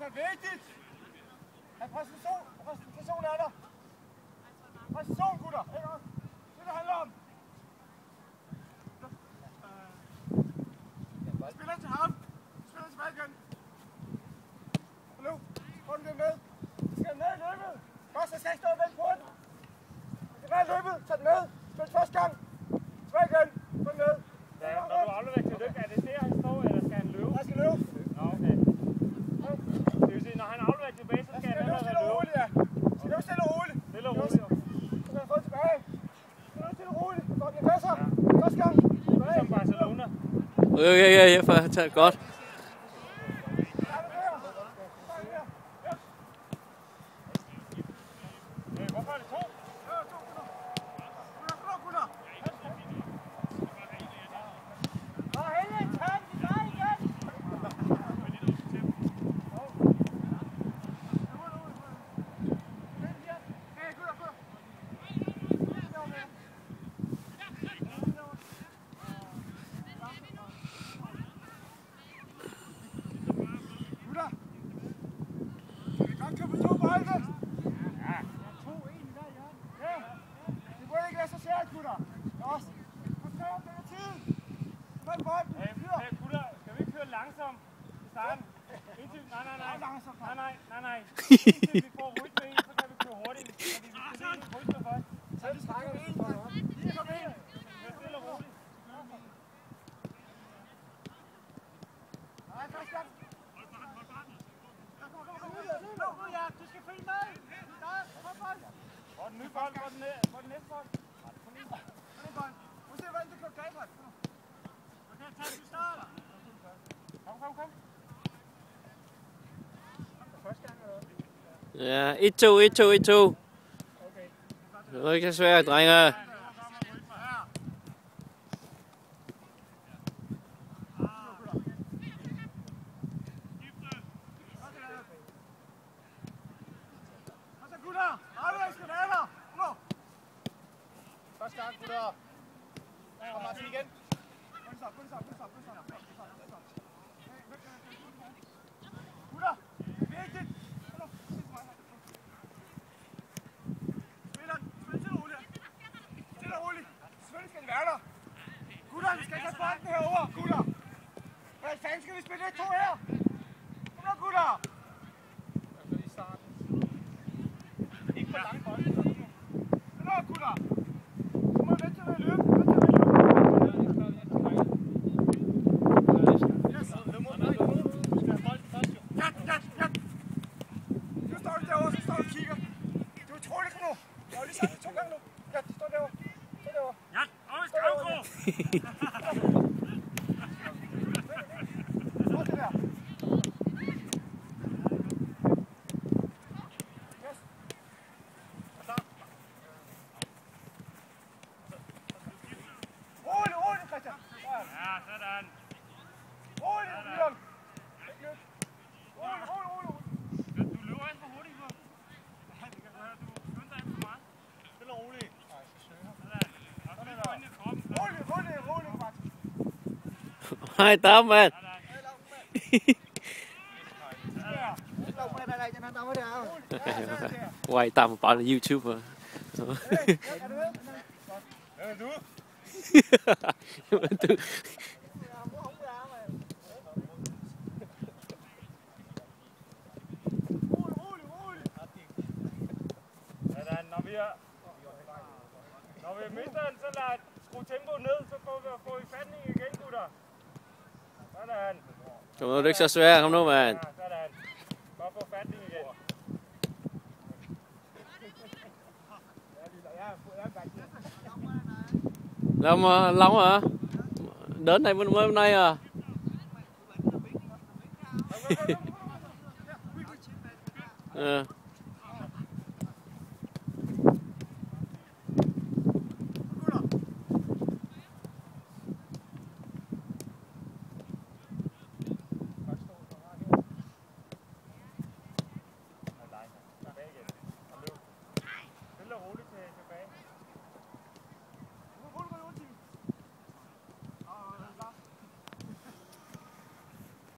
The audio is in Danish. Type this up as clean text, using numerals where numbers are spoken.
Altså vigtigt. At præstation er der. Præstation, gutter. Ikke også? Det handler om. Spiller til ham. Spiller tilbage igen. Hallo. Få den med. Skal med i løbet. Først så skal jeg stå og vente på den. Det er løbet. Tag den med. Spil første gang. Tilbage igen. Få den med. Ja, når du afleverer til lykke, er det der, han står, eller skal han løbe? Jeg skal løbe. Nå, okay. Det vil sige, når han afleverer tilbage, så skal han løbe stille og roligt, ja. Skal løbe stille og roligt. Stille og roligt, okay. Så kan han få det tilbage. Løbe stille og roligt. Så bliver passer. Første gang. Som Barcelona. Ja, for at tage godt. Hvorfor er det to? Nej. Indtil vi får rytme ind, så kan vi køre hurtigt. Fordi vi skal lige rytme først. Så det trækker vi ind. Lige kom ind. Stille og roligt. Nej, først gang. Kom ja, du skal følge med. Hvor er den nye bold? Hvor er den næste bold? Nu ser jeg, hvordan du kører galt. Okay, tag du starter. Kom. Ja, 1-2. Det er ikke så svært, drenge. Første gang, gutter. Kom Martin igen. Gutter, vigtigt. Spil til roligt. Stille og roligt. Selvfølgelig skal den være der. Gutter, vi skal ikke have bolden herovre, gutter. Hvad fanden skal vi spille 1-2 her? Kom nu, gutter. Jeg kan lige starte. Ikke på lange bolden. Kom nu, gutter. Så må vi vente til at løbe. Nu står de derovre, så står de og kigger. Det er utroligt nu. Jeg har lige sagt det 2 gange nu. Ja, de står derovre. Stå derovre. Ja, Skavgård! Hold det der. Yes. Rolig, Christian. Ja, sådan. Rolig, Jørgen. Rolig. Du løber alt for hurtigt, for. Du skynder alt for meget. Stille og roligt. Rolig, faktisk. Hai tấm man. Quay tầm bảo là YouTuber. Når vi mister den, så lad skru tempoet ned, så får vi fatning igen, gutter. Sådan. Kom nu, det er ikke så svært. Kom nu, mand. Ja, sådan. Bare få fatning igen. Lâu hả? Đến đây mới hôm nay à? Ừ.